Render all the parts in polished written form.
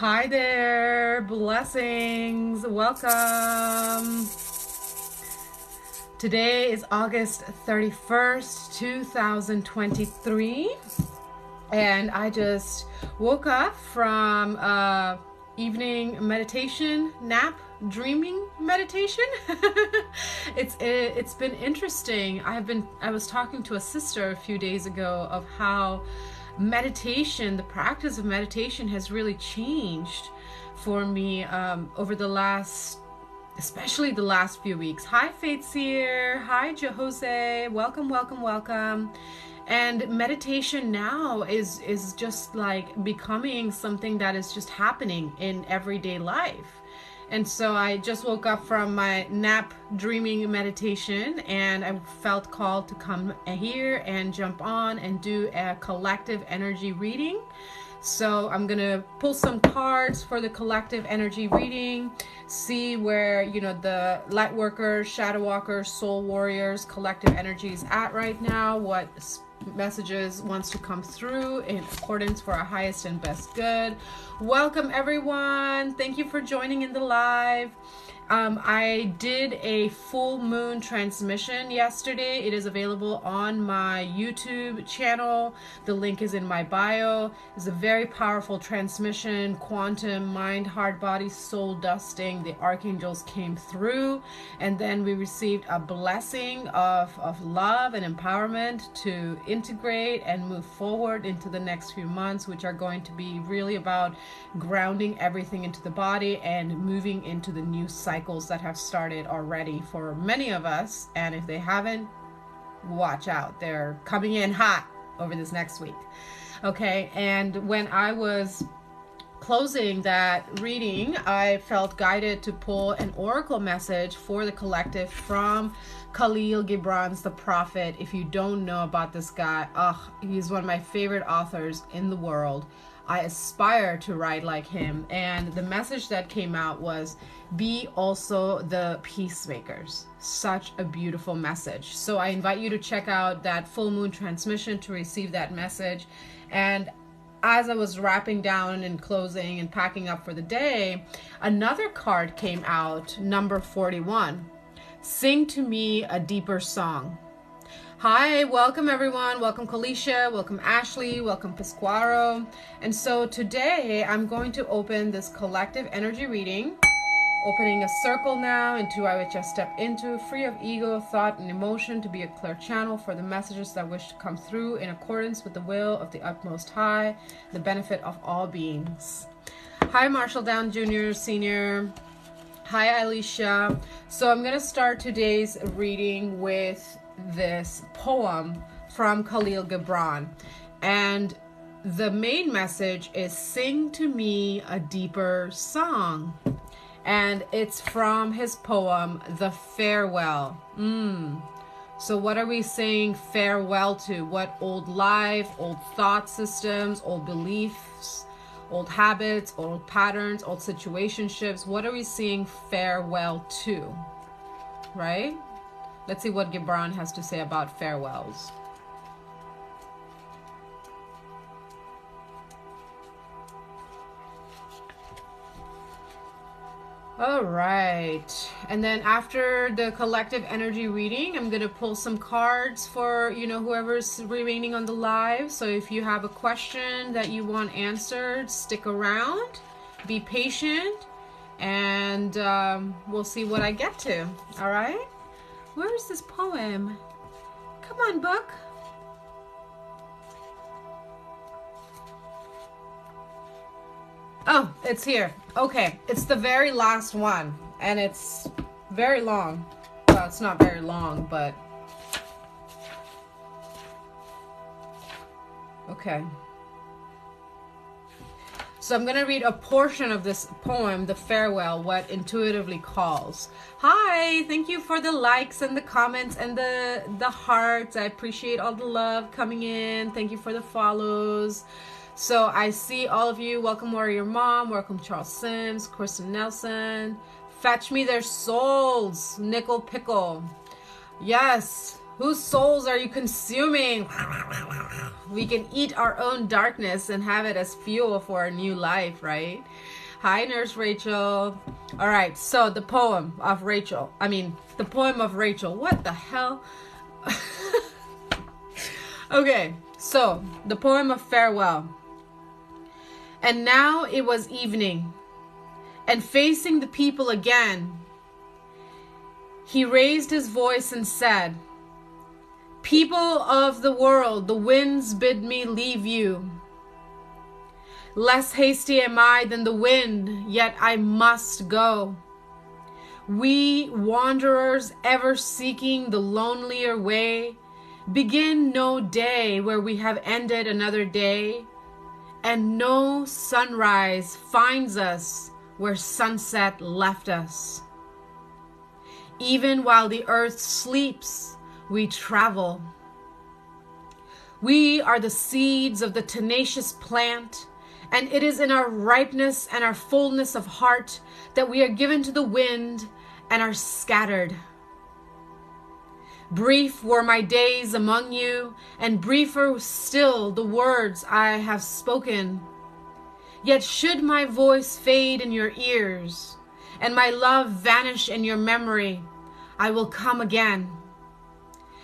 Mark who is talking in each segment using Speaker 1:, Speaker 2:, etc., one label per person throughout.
Speaker 1: Hi there, blessings, welcome. Today is August 31st, 2023, and I just woke up from evening meditation, nap, dreaming meditation. It's been interesting. I was talking to a sister a few days ago of how meditation, the practice of meditation has really changed for me over the last, especially the last few weeks. Hi Faith's here. Hi Jose. Welcome, welcome, welcome. And meditation now is just like becoming something that is just happening in everyday life. And so I just woke up from my nap dreaming meditation, and I felt called to come here and jump on and do a collective energy reading. So I'm gonna pull some cards for the collective energy reading, see where, you know, the light workers, shadow walkers, soul warriors, collective energy is at right now, what messages wants to come through in accordance for our highest and best good. Welcome everyone. Thank you for joining in the live. I did a full moon transmission yesterday. It is available on my YouTube channel. The link is in my bio. It's a very powerful transmission, quantum, mind, heart, body, soul dusting. The archangels came through, and then we received a blessing of love and empowerment to integrate and move forward into the next few months, which are going to be really about grounding everything into the body and moving into the new cycles that have started already for many of us. And if they haven't, watch out. They're coming in hot over this next week. Okay, and when I was closing that reading, I felt guided to pull an oracle message for the collective from Khalil Gibran's The Prophet. If you don't know about this guy, he's one of my favorite authors in the world. I aspire to write like him. And the message that came out was, be also the peacemakers. Such a beautiful message. So I invite you to check out that full moon transmission to receive that message. And as I was wrapping down and closing and packing up for the day, another card came out, number 41. Sing to me a deeper song. Hi, welcome everyone. Welcome Kalisha, welcome Ashley, welcome Pasquaro. And so today I'm going to open this collective energy reading, opening a circle now into which I step into, free of ego, thought, and emotion, to be a clear channel for the messages that wish to come through in accordance with the will of the utmost high, the benefit of all beings. Hi, Marshall Down Jr., Senior. Hi, Alicia. So I'm going to start today's reading with this poem from Khalil Gibran, and the main message is sing to me a deeper song, and it's from his poem The Farewell. So what are we saying farewell to? What old life, old thought systems, old beliefs, old habits, old patterns, old situationships? What are we saying farewell to, right? Let's see what Gibran has to say about farewells. All right. And then after the collective energy reading, I'm going to pull some cards for, you know, whoever's remaining on the live. So if you have a question that you want answered, stick around, be patient, and we'll see what I get to. All right. Where is this poem? Come on, book. Oh, it's here. Okay, it's the very last one, and it's very long. Well, it's not very long, but okay. So I'm going to read a portion of this poem, The Farewell, what intuitively calls. Hi, thank you for the likes and the comments and the hearts. I appreciate all the love coming in. Thank you for the follows. So I see all of you. Welcome Warrior Mom, welcome Charles Sims, Kristen Nelson. Fetch me their souls, Nickel Pickle. Yes, whose souls are you consuming? We can eat our own darkness and have it as fuel for a new life, right? Hi, Nurse Rachel. All right, so the poem of Rachel. The poem of Rachel. What the hell? Okay, so the poem of farewell. And now it was evening, and facing the people again, he raised his voice and said, "People of the world, the winds bid me leave you. Less hasty am I than the wind, yet I must go. We wanderers ever seeking the lonelier way, begin no day where we have ended another day, and no sunrise finds us where sunset left us. Even while the earth sleeps, we travel. We are the seeds of the tenacious plant, and it is in our ripeness and our fullness of heart that we are given to the wind and are scattered. Brief were my days among you, and briefer still the words I have spoken. Yet should my voice fade in your ears, and my love vanish in your memory, I will come again.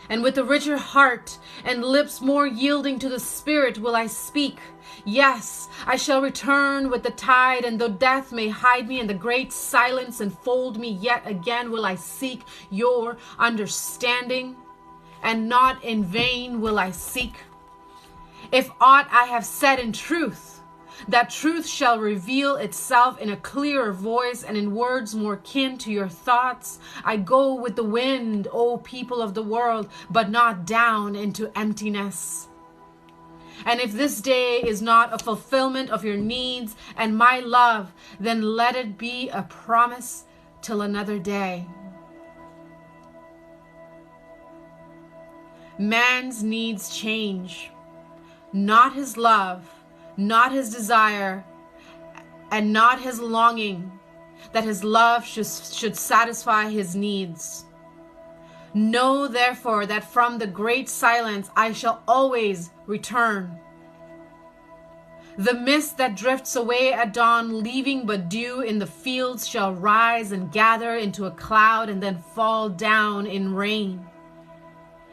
Speaker 1: And with a richer heart and lips more yielding to the Spirit will I speak. Yes, I shall return with the tide, and though death may hide me in the great silence and fold me, yet again will I seek your understanding, and not in vain will I seek. If aught I have said in truth, that truth shall reveal itself in a clearer voice and in words more kin to your thoughts. I go with the wind, O people of the world, but not down into emptiness. And if this day is not a fulfillment of your needs and my love, then let it be a promise till another day. Man's needs change, not his love, not his desire, and not his longing that his love should satisfy his needs. Know therefore that from the great silence I shall always return. The mist that drifts away at dawn, leaving but dew in the fields, shall rise and gather into a cloud and then fall down in rain.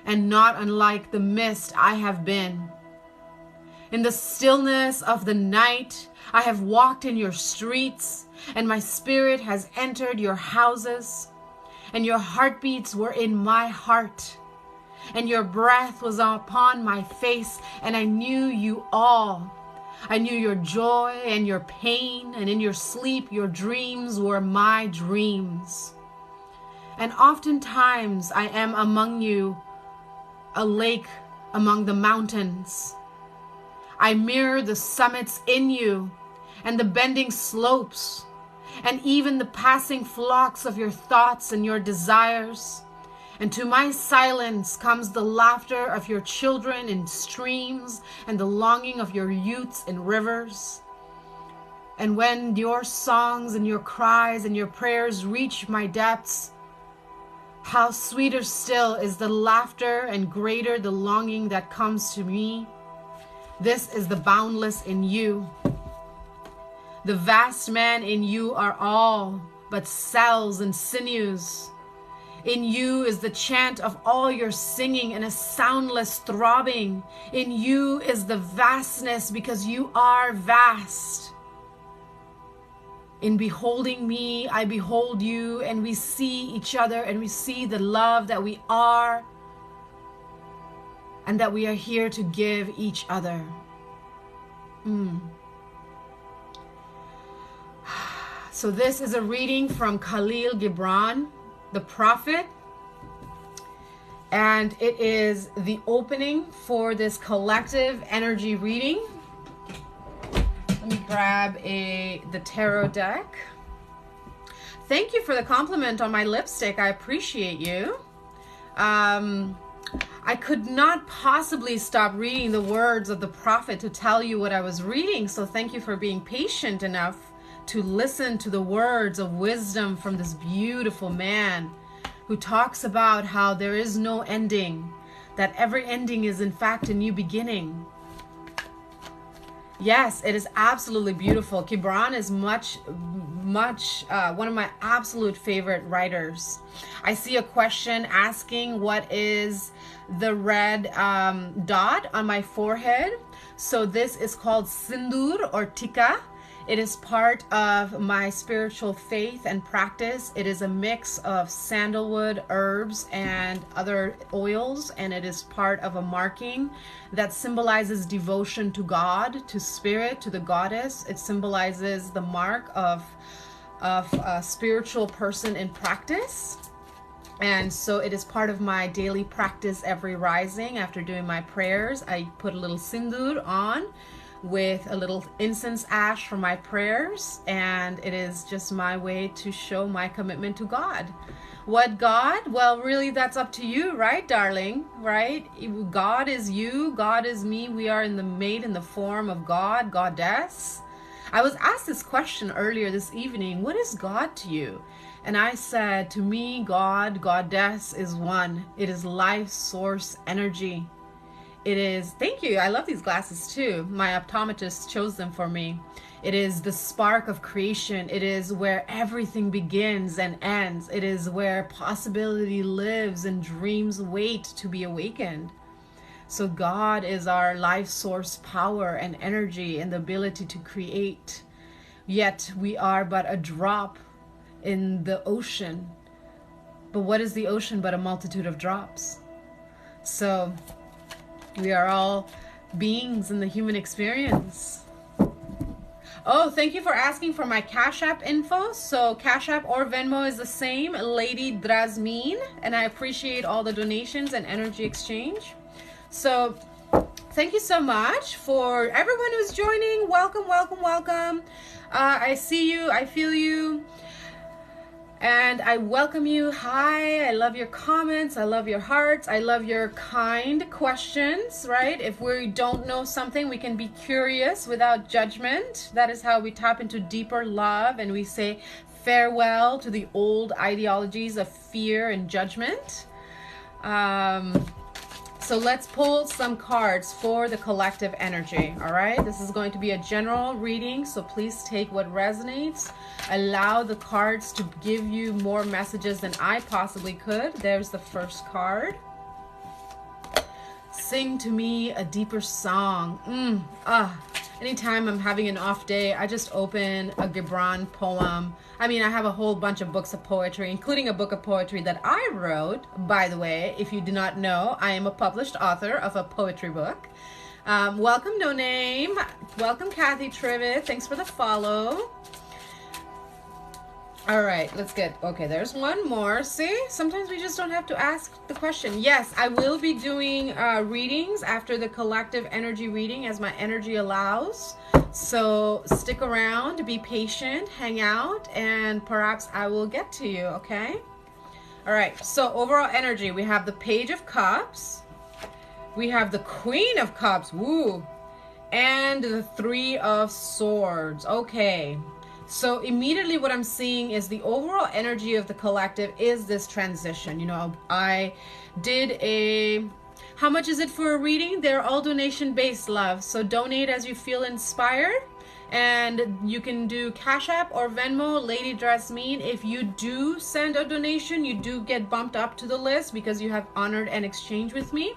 Speaker 1: And not unlike the mist I have been. In the stillness of the night, I have walked in your streets, and my spirit has entered your houses, and your heartbeats were in my heart, and your breath was upon my face, and I knew you all. I knew your joy and your pain, and in your sleep, your dreams were my dreams. And oftentimes I am among you, a lake among the mountains. I mirror the summits in you, and the bending slopes, and even the passing flocks of your thoughts and your desires. And to my silence comes the laughter of your children in streams, and the longing of your youths in rivers. And when your songs and your cries and your prayers reach my depths, how sweeter still is the laughter and greater the longing that comes to me. This is the boundless in you. The vast man in you are all but cells and sinews. In you is the chant of all your singing and a soundless throbbing. In you is the vastness because you are vast. In beholding me, I behold you, and we see each other, and we see the love that we are and that we are here to give each other. So this is a reading from Khalil Gibran, the prophet, and it is the opening for this collective energy reading. Let me grab the tarot deck. Thank you for the compliment on my lipstick. I appreciate you. I could not possibly stop reading the words of the prophet to tell you what I was reading, so thank you for being patient enough to listen to the words of wisdom from this beautiful man who talks about how there is no ending, that every ending is in fact a new beginning. Yes, it is absolutely beautiful. Gibran is much, one of my absolute favorite writers. I see a question asking what is the red dot on my forehead. So this is called sindur or tika. It is part of my spiritual faith and practice. It is a mix of sandalwood, herbs, and other oils, and it is part of a marking that symbolizes devotion to God, to spirit, to the goddess. It symbolizes the mark of a spiritual person in practice. And so it is part of my daily practice every rising. After doing my prayers, I put a little sindur on with a little incense ash for my prayers, and it is just my way to show my commitment to God. What God? Well, really, that's up to you, right, darling? Right? God is you, God is me. We are made in the form of God, goddess. I was asked this question earlier this evening. What is God to you? And I said, to me, God, goddess is one. It is life source energy. It is, thank you, I love these glasses too. My optometrist chose them for me. It is the spark of creation. It is where everything begins and ends. It is where possibility lives and dreams wait to be awakened. So God is our life source power and energy and the ability to create. Yet we are but a drop in the ocean. But what is the ocean but a multitude of drops? So we are all beings in the human experience. Oh, thank you for asking for my Cash App info. So Cash App or Venmo is the same, Lady Drazmin, and I appreciate all the donations and energy exchange. So thank you so much for everyone who's joining. Welcome, welcome, welcome. I see you, I feel you. And I welcome you. Hi, I love your comments. I love your hearts. I love your kind questions, right? If we don't know something, we can be curious without judgment. That is how we tap into deeper love, and we say farewell to the old ideologies of fear and judgment. So let's pull some cards for the collective energy, all right? This is going to be a general reading, so please take what resonates. Allow the cards to give you more messages than I possibly could. There's the first card. Sing to me a deeper song. Anytime I'm having an off day, I just open a Gibran poem. I mean, I have a whole bunch of books of poetry, including a book of poetry that I wrote. By the way, if you do not know, I am a published author of a poetry book. Welcome, No Name. Welcome, Kathy Trivet. Thanks for the follow. All right, let's get, okay, there's one more. See, sometimes we just don't have to ask the question. Yes, I will be doing readings after the collective energy reading as my energy allows. So stick around, be patient, hang out, and perhaps I will get to you, okay? All right, so overall energy, we have the Page of Cups. We have the Queen of Cups, woo, and the Three of Swords, okay. So immediately what I'm seeing is the overall energy of the collective is this transition. You know, I did a, how much is it for a reading? They're all donation based, love. So donate as you feel inspired. And you can do Cash App or Venmo, Lady Drazmin. If you do send a donation, you do get bumped up to the list because you have honored an exchange with me.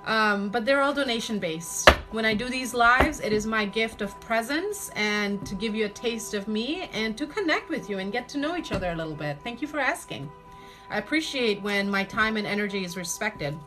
Speaker 1: But they're all donation based. When I do these lives, it is my gift of presence and to give you a taste of me and to connect with you and get to know each other a little bit. Thank you for asking. I appreciate when my time and energy is respected.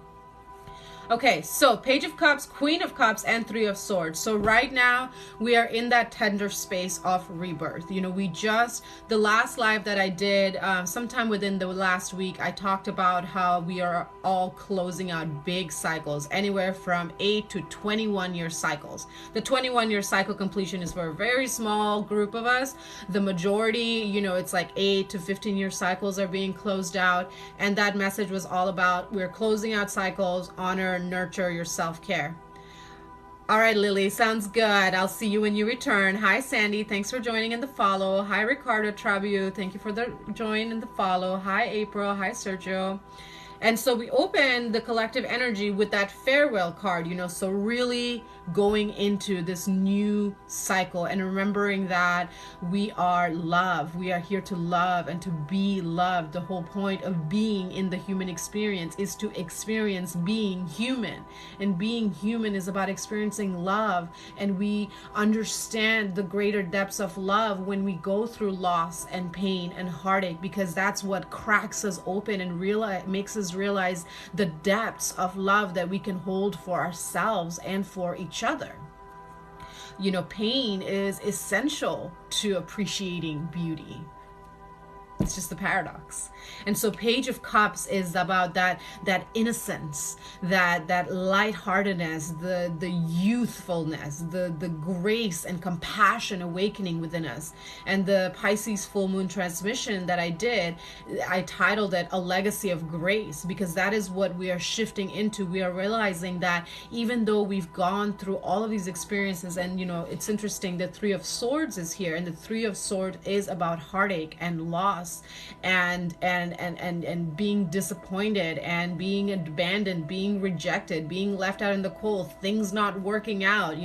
Speaker 1: Okay, so Page of Cups, Queen of Cups, and Three of Swords. So right now we are in that tender space of rebirth. You know, we just, the last live that I did sometime within the last week, I talked about how we are all closing out big cycles, anywhere from 8 to 21 year cycles. The 21-year cycle completion is for a very small group of us. The majority, you know, it's like 8 to 15-year cycles are being closed out. And that message was all about, we're closing out cycles, honor, nurture your self-care. All right, Lily, sounds good. I'll see you when you return. Hi, Sandy. Thanks for joining in the follow. Hi, Ricardo Trabu. Thank you for the join and the follow. Hi, April. Hi, Sergio. And so we open the collective energy with that farewell card, so really going into this new cycle and remembering that we are love. We are here to love and to be loved. The whole point of being in the human experience is to experience being human. And being human is about experiencing love. And we understand the greater depths of love when we go through loss and pain and heartache, because that's what cracks us open and makes us realize the depths of love that we can hold for ourselves and for each other. Pain is essential to appreciating beauty. It's just the paradox. And so Page of Cups is about that innocence, that lightheartedness, the youthfulness, the grace and compassion awakening within us. And the Pisces full moon transmission that I did, I titled it A Legacy of Grace, because that is what we are shifting into. We are realizing that even though we've gone through all of these experiences, and it's interesting, the Three of Swords is here, and the Three of Swords is about heartache and loss and being disappointed and being abandoned, being rejected, being left out in the cold, things not working out.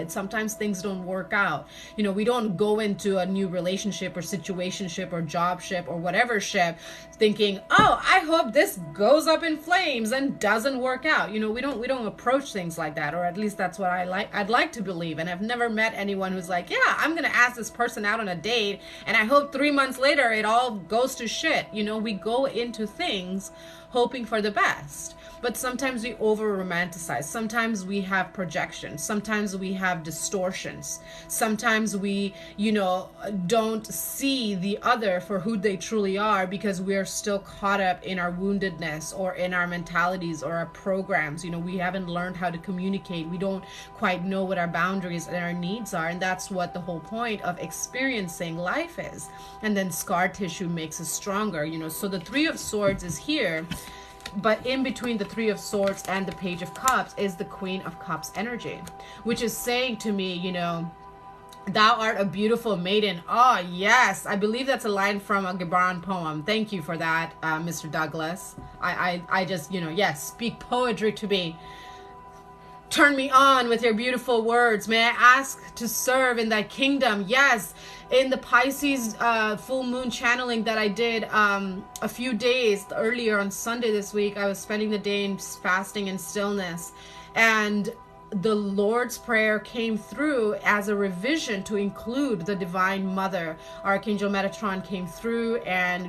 Speaker 1: Sometimes things don't work out. We don't go into a new relationship or situationship or jobship or whatever ship thinking, oh, I hope this goes up in flames and doesn't work out. We don't approach things like that, or at least that's what I'd like to believe. And I've never met anyone who's like, yeah, I'm gonna ask this person out on a date and I hope 3 months later it all goes to shit. We go into things hoping for the best. But sometimes we over romanticize. Sometimes we have projections. Sometimes we have distortions. Sometimes we, don't see the other for who they truly are because we are still caught up in our woundedness or in our mentalities or our programs. We haven't learned how to communicate. We don't quite know what our boundaries and our needs are. And that's what the whole point of experiencing life is. And then scar tissue makes us stronger, So the Three of Swords is here. But in between the Three of Swords and the Page of Cups is the Queen of Cups energy, which is saying to me, thou art a beautiful maiden. Oh, yes. I believe that's a line from a Gibran poem. Thank you for that, Mr. Douglas. I just, yes, speak poetry to me. Turn me on with your beautiful words. May I ask to serve in thy kingdom? Yes. In the Pisces full moon channeling that I did a few days earlier on Sunday this week, I was spending the day in fasting and stillness. And the Lord's Prayer came through as a revision to include the Divine Mother. Archangel Metatron came through and,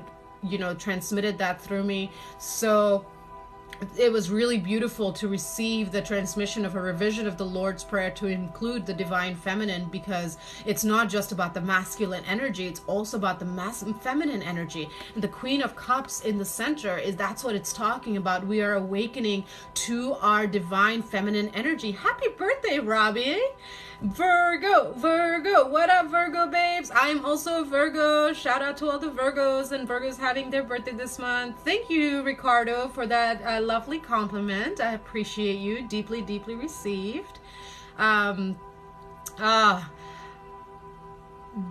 Speaker 1: transmitted that through me. So it was really beautiful to receive the transmission of a revision of the Lord's Prayer to include the Divine Feminine, because it's not just about the masculine energy, it's also about the feminine energy. And the Queen of Cups in the center that's what it's talking about. We are awakening to our divine feminine energy. Happy birthday, Robbie! Virgo, what up, Virgo babes? I am also a Virgo. Shout out to all the Virgos and Virgos having their birthday this month. Thank you, Ricardo, for that lovely compliment. I appreciate you. Deeply, deeply received.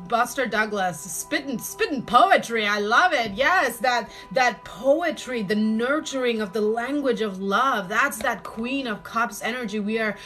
Speaker 1: Buster Douglas, spitting poetry. I love it. Yes, that poetry, the nurturing of the language of love. That's that Queen of Cups energy. We are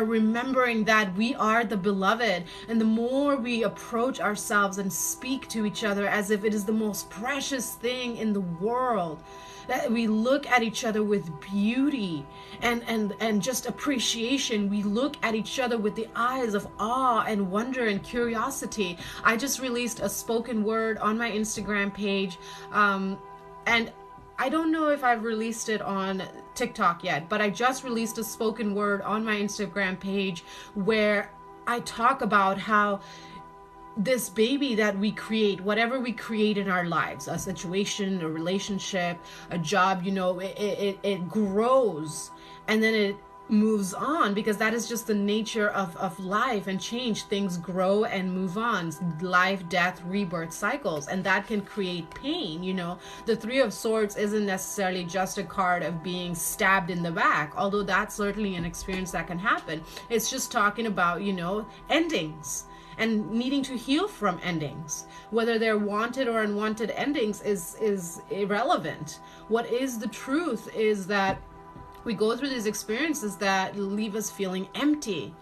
Speaker 1: remembering that we are the beloved, and the more we approach ourselves and speak to each other as if it is the most precious thing in the world, that we look at each other with beauty and just appreciation. We look at each other with the eyes of awe and wonder and curiosity. I just released a spoken word on my Instagram page, and I don't know if I've released it on TikTok yet, but I just released a spoken word on my Instagram page where I talk about how this baby that we create, whatever we create in our lives, a situation, a relationship, a job, it grows and then it moves on, because that is just the nature of life and change. Things grow and move on. Life, death, rebirth cycles, and that can create pain. The Three of Swords isn't necessarily just a card of being stabbed in the back, although that's certainly an experience that can happen. It's just talking about, endings. and needing to heal from endings. Whether they're wanted or unwanted endings is irrelevant. What is the truth is that we go through these experiences that leave us feeling empty.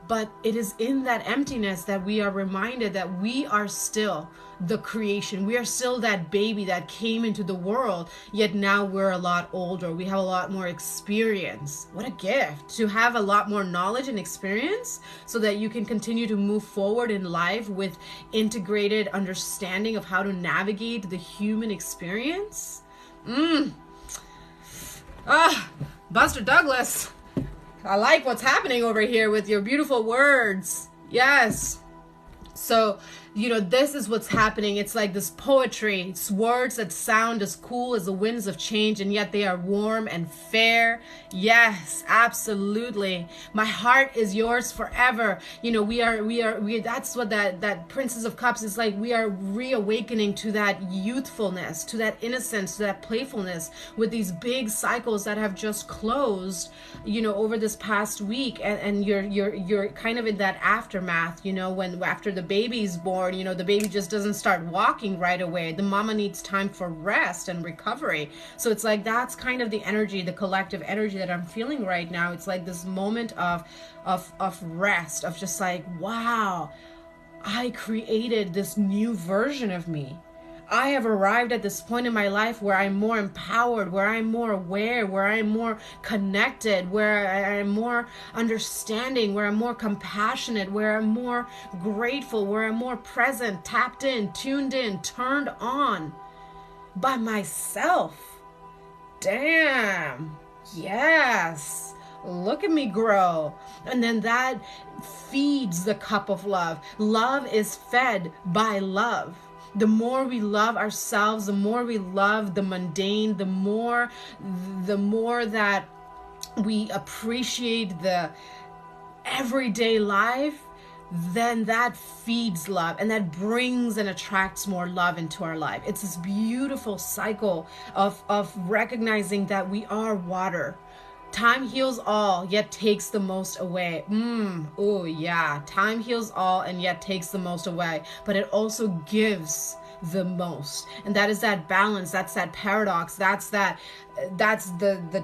Speaker 1: But it is in that emptiness that we are reminded that we are still the creation. We are still that baby that came into the world, yet now we're a lot older. We have a lot more experience. What a gift to have a lot more knowledge and experience so that you can continue to move forward in life with integrated understanding of how to navigate the human experience. Buster Douglas. I like what's happening over here with your beautiful words. Yes. So, this is what's happening. It's like this poetry. It's words that sound as cool as the winds of change, and yet they are warm and fair. Yes, absolutely. My heart is yours forever. We are, that's what that Princess of Cups is like. We are reawakening to that youthfulness, to that innocence, to that playfulness with these big cycles that have just closed, over this past week. And you're kind of in that aftermath, when after the baby's born, the baby just doesn't start walking right away. The mama needs time for rest and recovery. So it's like, that's kind of the energy, the collective energy that I'm feeling right now. It's like this moment of rest, of just like, wow, I created this new version of me. I have arrived at this point in my life where I'm more empowered, where I'm more aware, where I'm more connected, where I'm more understanding, where I'm more compassionate, where I'm more grateful, where I'm more present, tapped in, tuned in, turned on by myself. Damn. Yes. Look at me grow. And then that feeds the cup of love. Love is fed by love. The more we love ourselves, the more we love the mundane, the more that we appreciate the everyday life, then that feeds love, and that brings and attracts more love into our life. It's this beautiful cycle of recognizing that we are water. Time heals all, yet takes the most away. Oh yeah, time heals all and yet takes the most away, but it also gives the most. And that is that balance, that's that paradox, that's the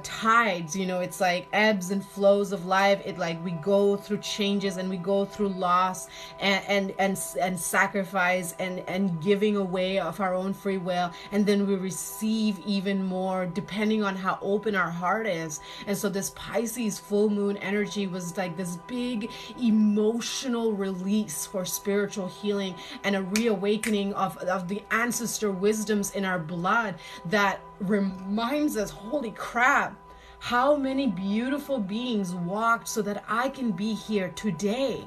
Speaker 1: tides, it's like ebbs and flows of life. It like we go through changes and we go through loss and sacrifice and giving away of our own free will, and then we receive even more depending on how open our heart is. And so this Pisces full moon energy was like this big emotional release for spiritual healing and a reawakening of the ancestor wisdoms in our blood that reminds us, holy crap, how many beautiful beings walked so that I can be here today.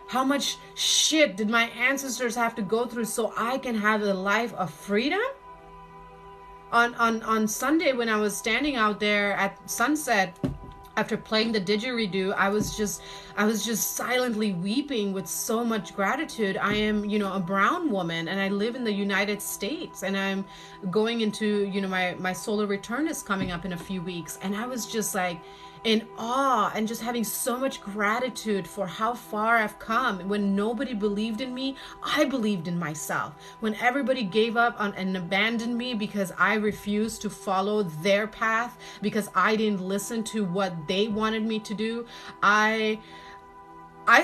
Speaker 1: How much shit did my ancestors have to go through so I can have a life of freedom? On Sunday, when I was standing out there at sunset after playing the didgeridoo, I was just silently weeping with so much gratitude. I am, a brown woman, and I live in the United States, and I'm going into, my solar return is coming up in a few weeks. And I was just like in awe and just having so much gratitude for how far I've come. When nobody believed in me, I believed in myself. When everybody gave up and abandoned me because I refused to follow their path, because I didn't listen to what they wanted me to do, I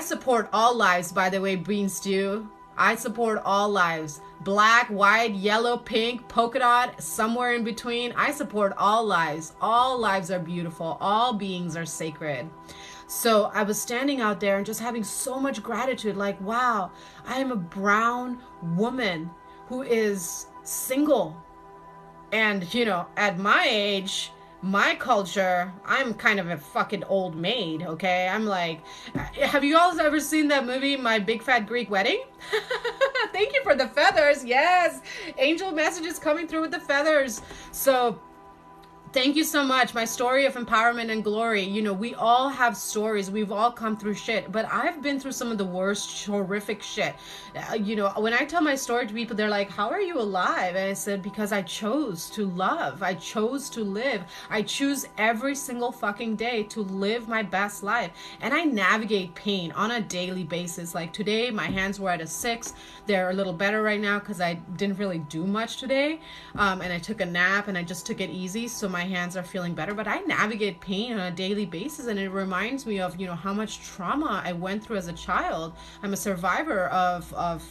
Speaker 1: support all lives, by the way, Bean Stew. I support all lives. Black, white, yellow, pink, polka dot, somewhere in between. I support all lives. All lives are beautiful. All beings are sacred. So I was standing out there and just having so much gratitude, like, wow, I am a brown woman who is single. And, at my age, my culture, I'm kind of a fucking old maid, okay? I'm like, have you all ever seen that movie, My Big Fat Greek Wedding? Thank you for the feathers. Yes, angel messages coming through with the feathers. So Thank you so much. My story of empowerment and glory. You know, we all have stories. We've all come through shit, but I've been through some of the worst, horrific shit. You know, when I tell my story to people, they're like, how are you alive? And I said, because I chose to love. I chose to live. I choose every single fucking day to live my best life. And I navigate pain on a daily basis. Like today, my hands were at a 6. They're a little better right now because I didn't really do much today. And I took a nap and I just took it easy. So my hands are feeling better, but I navigate pain on a daily basis, and it reminds me of, you know, how much trauma I went through as a child. I'm a survivor of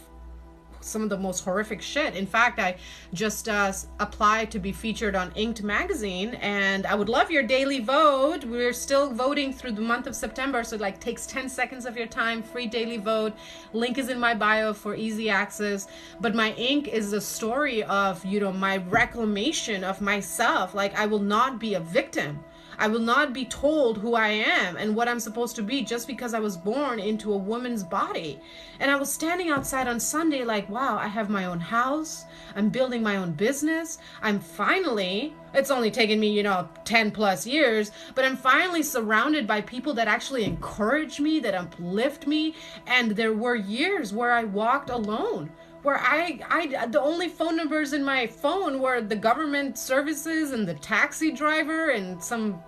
Speaker 1: some of the most horrific shit. In fact, I just applied to be featured on Inked magazine, and I would love your daily vote. We're still voting through the month of September, so it like takes 10 seconds of your time, free daily vote. Link is in my bio for easy access. But my ink is a story of, you know, my reclamation of myself. Like, I will not be a victim. I will not be told who I am and what I'm supposed to be just because I was born into a woman's body. And I was standing outside on Sunday like, wow, I have my own house. I'm building my own business. I'm finally, it's only taken me, you know, 10 plus years, but I'm finally surrounded by people that actually encourage me, that uplift me. And there were years where I walked alone, where I the only phone numbers in my phone were the government services and the taxi driver and some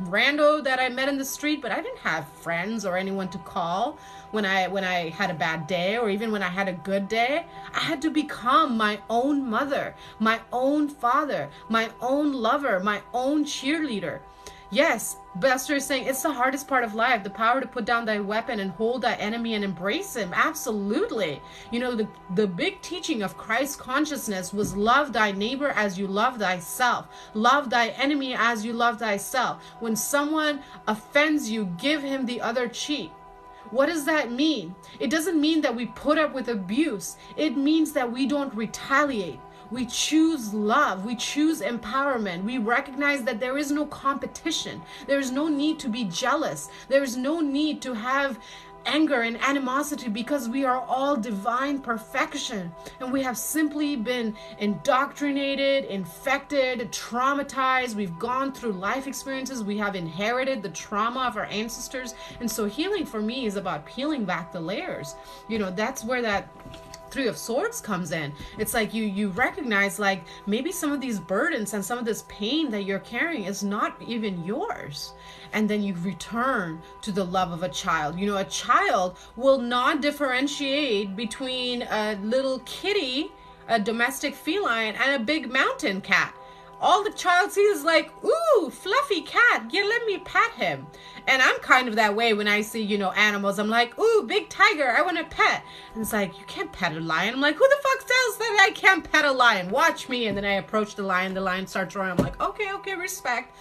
Speaker 1: rando that I met in the street, but I didn't have friends or anyone to call when I had a bad day, or even when I had a good day. I had to become my own mother, my own father, my own lover, my own cheerleader. Yes, Buster is saying it's the hardest part of life, the power to put down thy weapon and hold thy enemy and embrace him. Absolutely. You know, the big teaching of Christ consciousness was love thy neighbor as you love thyself. Love thy enemy as you love thyself. When someone offends you, give him the other cheek. What does that mean? It doesn't mean that we put up with abuse. It means that we don't retaliate. We choose love. We choose empowerment. We recognize that there is no competition. There is no need to be jealous. There is no need to have anger and animosity, because we are all divine perfection. And we have simply been indoctrinated, infected, traumatized. We've gone through life experiences. We have inherited the trauma of our ancestors. And so healing for me is about peeling back the layers. You know, that's where that Three of Swords comes in. It's like you recognize, like, maybe some of these burdens and some of this pain that you're carrying is not even yours. And then you return to the love of a child. You know, a child will not differentiate between a little kitty, a domestic feline, and a big mountain cat. All the child sees is like, ooh, fluffy cat, yeah, let me pat him. And I'm kind of that way when I see, you know, animals. I'm like, ooh, big tiger, I want to pet. And it's like, you can't pet a lion. I'm like, who the fuck tells that I can't pet a lion? Watch me. And then I approach the lion starts roaring. I'm like, okay, respect.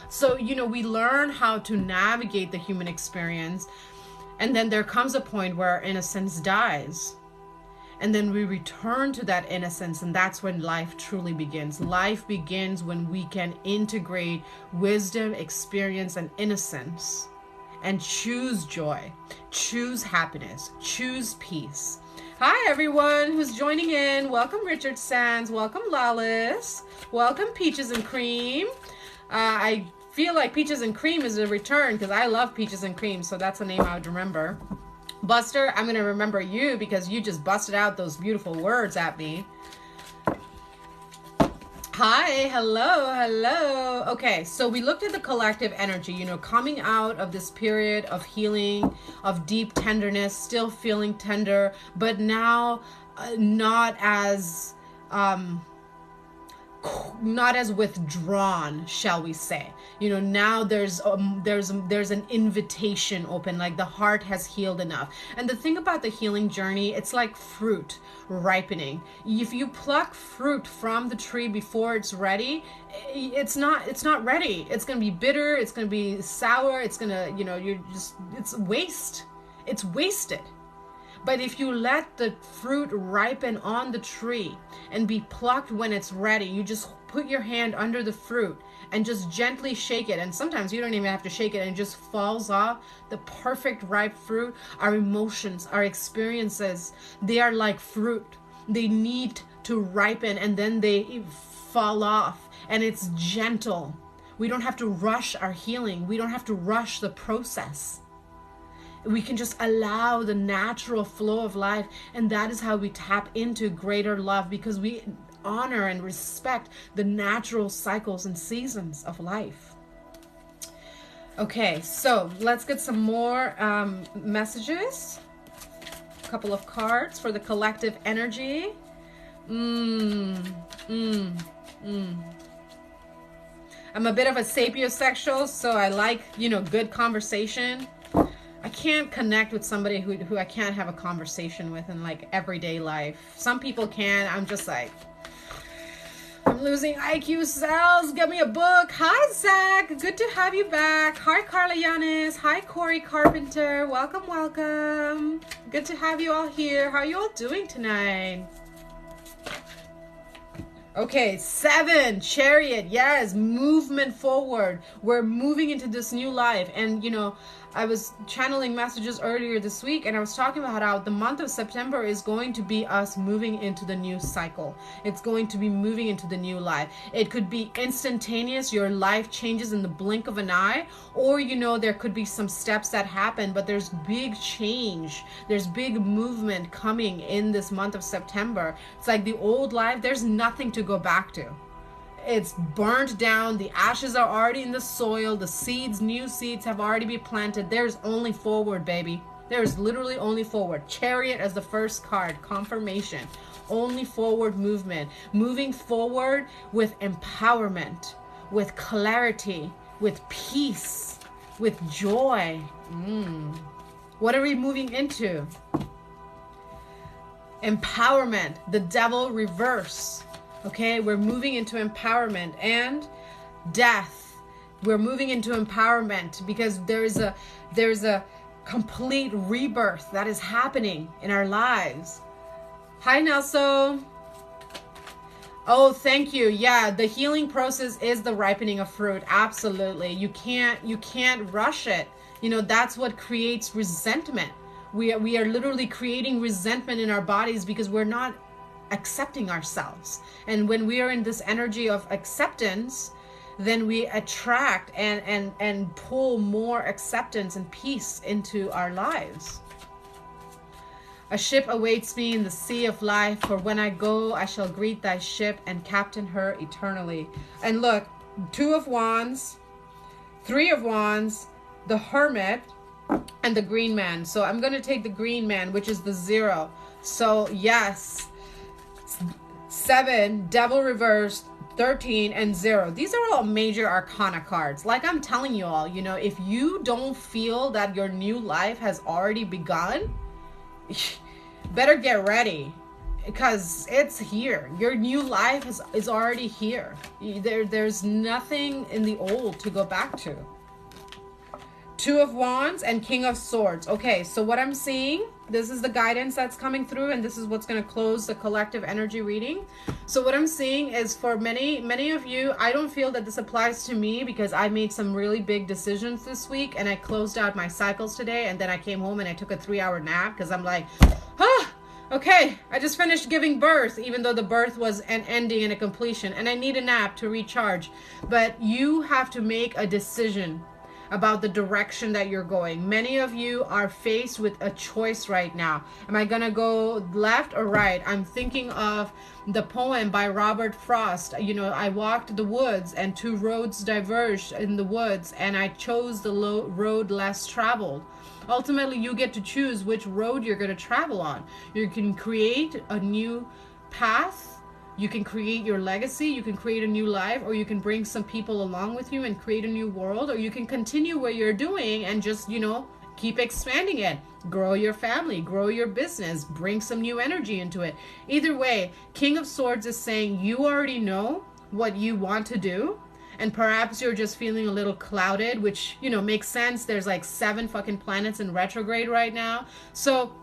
Speaker 1: So, you know, we learn how to navigate the human experience. And then there comes a point where innocence dies. And then we return to that innocence, and that's when life truly begins. Life begins when we can integrate wisdom, experience, and innocence, and choose joy, choose happiness, choose peace. Hi, everyone who's joining in. Welcome, Richard Sands. Welcome, Lawless. Welcome, Peaches and Cream. I feel like Peaches and Cream is a return because I love Peaches and Cream, so that's a name I would remember. Buster, I'm going to remember you because you just busted out those beautiful words at me. Hi, hello. Okay, so we looked at the collective energy, you know, coming out of this period of healing, of deep tenderness, still feeling tender, but now not as withdrawn, shall we say. You know, now there's an invitation open, like the heart has healed enough. And the thing about the healing journey, it's like fruit ripening. If you pluck fruit from the tree before it's ready, it's not ready. It's going to be bitter, it's going to be sour, it's going to, you know, it's waste. It's wasted. But if you let the fruit ripen on the tree and be plucked when it's ready, you just put your hand under the fruit and just gently shake it. And sometimes you don't even have to shake it, and it just falls off. The perfect ripe fruit. Our emotions, our experiences, they are like fruit. They need to ripen, and then they fall off, and it's gentle. We don't have to rush our healing. We don't have to rush the process. We can just allow the natural flow of life, and that is how we tap into greater love, because we honor and respect the natural cycles and seasons of life. Okay, so let's get some more messages. A couple of cards for the collective energy. I'm a bit of a sapiosexual, so I like, you know, good conversation. I can't connect with somebody who I can't have a conversation with in like everyday life. Some people can. I'm just like, I'm losing IQ cells. Get me a book. Hi, Zach. Good to have you back. Hi, Carla Yanis. Hi, Corey Carpenter. Welcome, welcome. Good to have you all here. How are you all doing tonight? Okay, 7, Chariot. Yes, movement forward. We're moving into this new life. And, you know, I was channeling messages earlier this week, and I was talking about how the month of September is going to be us moving into the new cycle. It's going to be moving into the new life. It could be instantaneous. Your life changes in the blink of an eye, or, you know, there could be some steps that happen, but there's big change. There's big movement coming in this month of September. It's like the old life, there's nothing to go back to. It's burnt down. The ashes are already in the soil. The seeds, new seeds have already been planted. There's only forward, baby. There's literally only forward. Chariot as the first card, confirmation. Only forward movement. Moving forward with empowerment, with clarity, with peace, with joy. What are we moving into? Empowerment. The devil reverse. Okay, we're moving into empowerment. And death. We're moving into empowerment because there's a complete rebirth that is happening in our lives. Hi, Nelson. Oh, thank you. Yeah, the healing process is the ripening of fruit. Absolutely. You can't rush it. You know, that's what creates resentment. We are literally creating resentment in our bodies because we're not accepting ourselves. And when we are in this energy of acceptance, then we attract and pull more acceptance and peace into our lives. A ship awaits me in the sea of life, for when I go, I shall greet thy ship and captain her eternally. And look, 2 of Wands, 3 of Wands, the Hermit, and the Green Man. So I'm going to take the Green Man, which is the 0. So yes, 7, Devil reversed, 13, and 0. These are all major arcana cards. Like I'm telling you all, you know, if you don't feel that your new life has already begun, better get ready, because it's here. Your new life is already here. There's nothing in the old to go back to. 2 of Wands and King of Swords. Okay, so what I'm seeing, this is the guidance that's coming through, and this is what's going to close the collective energy reading. So what I'm seeing is, for many of you, I don't feel that this applies to me because I made some really big decisions this week, and I closed out my cycles today, and then I came home and I took a 3-hour nap because I'm like, okay, I just finished giving birth, even though the birth was an ending and a completion, and I need a nap to recharge. But you have to make a decision about the direction that you're going. Many of you are faced with a choice right now. Am I gonna go left or right? I'm thinking of the poem by Robert Frost. You know, I walked the woods and 2 roads diverged in the woods, and I chose the road less traveled. Ultimately, you get to choose which road you're going to travel on. You can create a new path. You can create your legacy, you can create a new life, or you can bring some people along with you and create a new world, or you can continue what you're doing and just, you know, keep expanding it. Grow your family, grow your business, bring some new energy into it. Either way, King of Swords is saying you already know what you want to do, and perhaps you're just feeling a little clouded, which, you know, makes sense. There's like 7 fucking planets in retrograde right now. So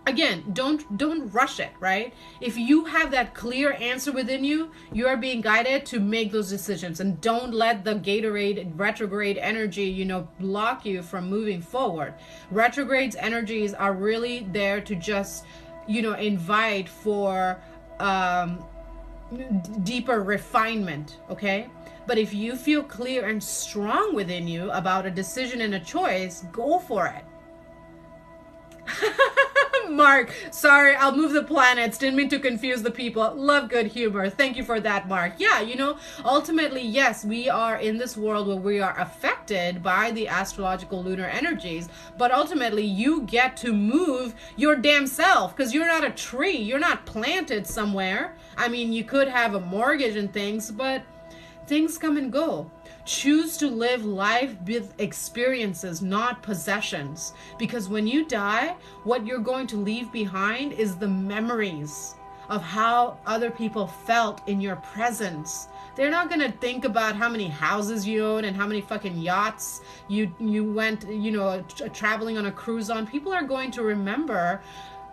Speaker 1: again, don't rush it, right? If you have that clear answer within you, you are being guided to make those decisions, and don't let the Gatorade retrograde energy, you know, block you from moving forward. Retrograde's energies are really there to just, you know, invite for deeper refinement, okay? But if you feel clear and strong within you about a decision and a choice, go for it. Mark, sorry, I'll move the planets. Didn't mean to confuse the people. Love good humor. Thank you for that, Mark. Yeah, you know, ultimately, yes, we are in this world where we are affected by the astrological lunar energies, but ultimately you get to move your damn self, because you're not a tree. You're not planted somewhere. I mean, you could have a mortgage and things, but things come and go. Choose to live life with experiences, not possessions. Because when you die, what you're going to leave behind is the memories of how other people felt in your presence. They're not going to think about how many houses you own and how many fucking yachts you went, you know, traveling on a cruise on. People are going to remember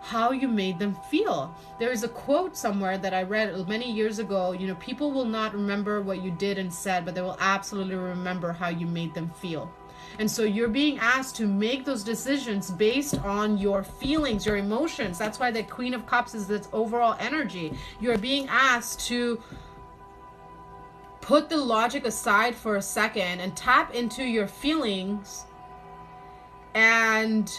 Speaker 1: how you made them feel. There is a quote somewhere that I read many years ago, you know, people will not remember what you did and said, but they will absolutely remember how you made them feel. And so you're being asked to make those decisions based on your feelings, your emotions. That's why the Queen of Cups is this overall energy. You're being asked to put the logic aside for a second and tap into your feelings and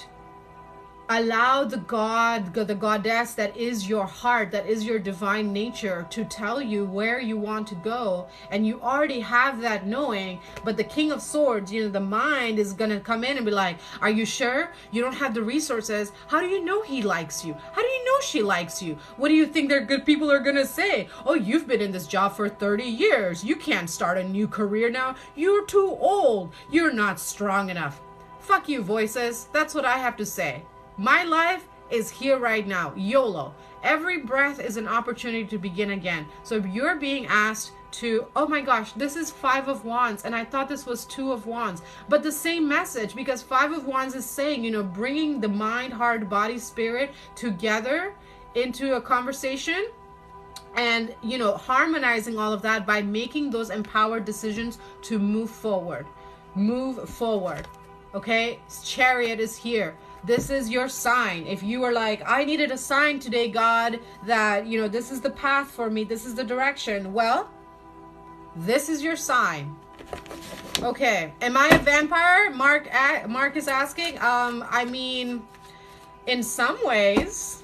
Speaker 1: allow the God, the goddess that is your heart, that is your divine nature, to tell you where you want to go. And you already have that knowing, but the King of Swords, you know, the mind is going to come in and be like, are you sure? You don't have the resources. How do you know he likes you? How do you know she likes you? What do you think their good people are going to say? Oh, you've been in this job for 30 years. You can't start a new career now. You're too old. You're not strong enough. Fuck you, voices. That's what I have to say. My life is here right now. YOLO. Every breath is an opportunity to begin again. So if you're being asked to, oh my gosh, this is 5 of Wands, and I thought this was 2 of Wands, but the same message, because 5 of Wands is saying, you know, bringing the mind, heart, body, spirit together into a conversation, and, you know, harmonizing all of that by making those empowered decisions to move forward. Move forward. Okay? Chariot is here. This is your sign. If you are like, I needed a sign today, God, that, you know, this is the path for me, this is the direction. Well, this is your sign. Okay. Am I a vampire? Mark is asking. I mean, in some ways,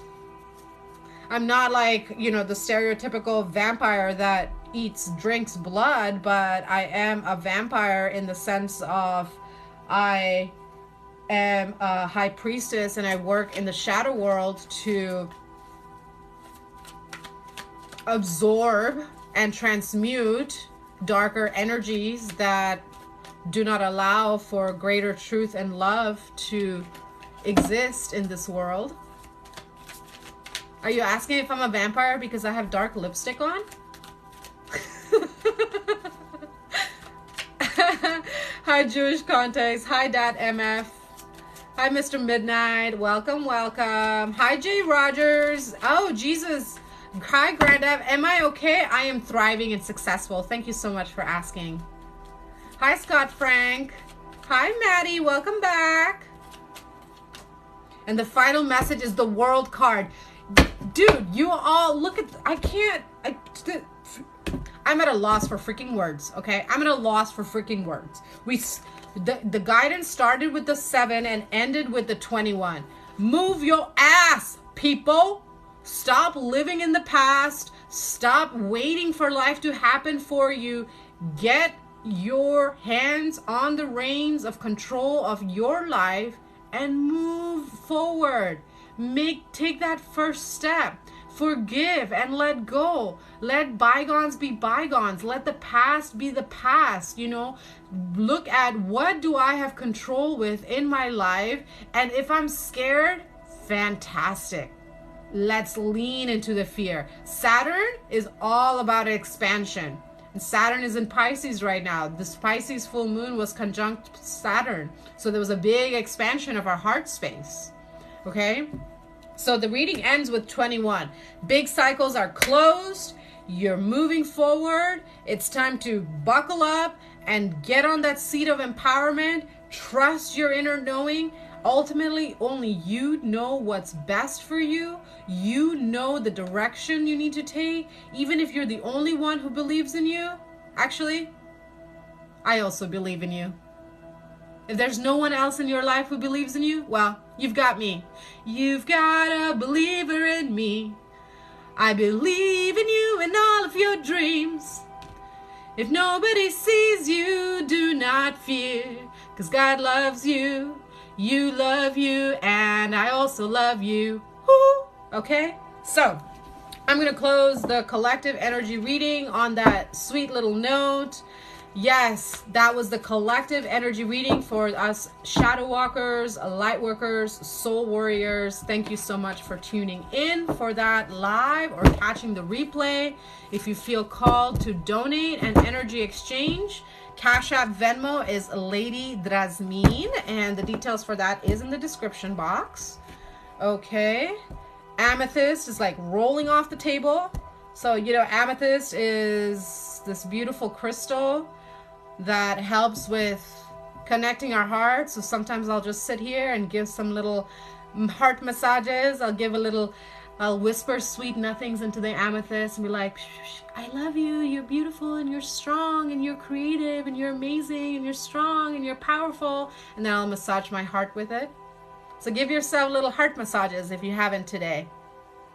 Speaker 1: I'm not like, you know, the stereotypical vampire that eats, drinks blood, but I am a vampire in the sense of I am a high priestess and I work in the shadow world to absorb and transmute darker energies that do not allow for greater truth and love to exist in this world. Are you asking if I'm a vampire because I have dark lipstick on? Hi, Jewish Context. Hi, Dad MF. Hi, Mr. Midnight. Welcome, welcome. Hi, Jay Rogers. Oh, Jesus. Hi, Granddad. Am I okay? I am thriving and successful. Thank you so much for asking. Hi, Scott Frank. Hi, Maddie. Welcome back. And the final message is the World card. Dude, you all look at... I'm at a loss for freaking words, okay? I'm at a loss for freaking words. The guidance started with the 7 and ended with the 21. Move your ass, people. Stop living in the past. Stop waiting for life to happen for you. Get your hands on the reins of control of your life and move forward. Take that first step. Forgive and let go. Let bygones be bygones. Let the past be the past, you know. Look at what do I have control with in my life. And if I'm scared, fantastic. Let's lean into the fear. Saturn is all about expansion. And Saturn is in Pisces right now. This Pisces full moon was conjunct Saturn. So there was a big expansion of our heart space. Okay? So the reading ends with 21. Big cycles are closed. You're moving forward. It's time to buckle up and get on that seat of empowerment. Trust your inner knowing. ultimately only you know what's best for you. You know the direction you need to take, even if you're the only one who believes in you. Actually, I also believe in you. If there's no one else in your life who believes in you, well, you've got me. You've got a believer in me. I believe in you and all of your dreams. If nobody sees you, do not fear, 'cause God loves you, you love you, and I also love you. Woo! Okay? So, I'm going to close the collective energy reading on that sweet little note. Yes, that was the collective energy reading for us shadow walkers, light workers, soul warriors. Thank you so much for tuning in for that live or catching the replay. If you feel called to donate and energy exchange, Cash App Venmo is Lady Drazmin, and the details for that is in the description box. Okay. Amethyst is like rolling off the table. So, you know, amethyst is this beautiful crystal that helps with connecting our hearts. So sometimes I'll just sit here and give some little heart massages. I'll whisper sweet nothings into the amethyst and be like, I love you, you're beautiful and you're strong and you're creative and you're amazing and you're strong and you're powerful. And then I'll massage my heart with it. So give yourself little heart massages if you haven't today.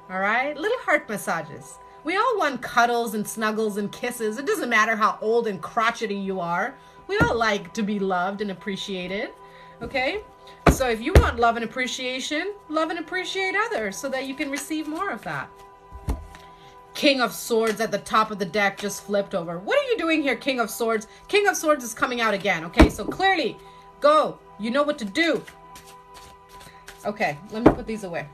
Speaker 1: All right, little heart massages. We all want cuddles and snuggles and kisses. It doesn't matter how old and crotchety you are. We all like to be loved and appreciated, okay? So if you want love and appreciation, love and appreciate others so that you can receive more of that. King of Swords at the top of the deck just flipped over. What are you doing here, King of Swords? King of Swords is coming out again, okay? So clearly, go. You know what to do. Okay, let me put these away.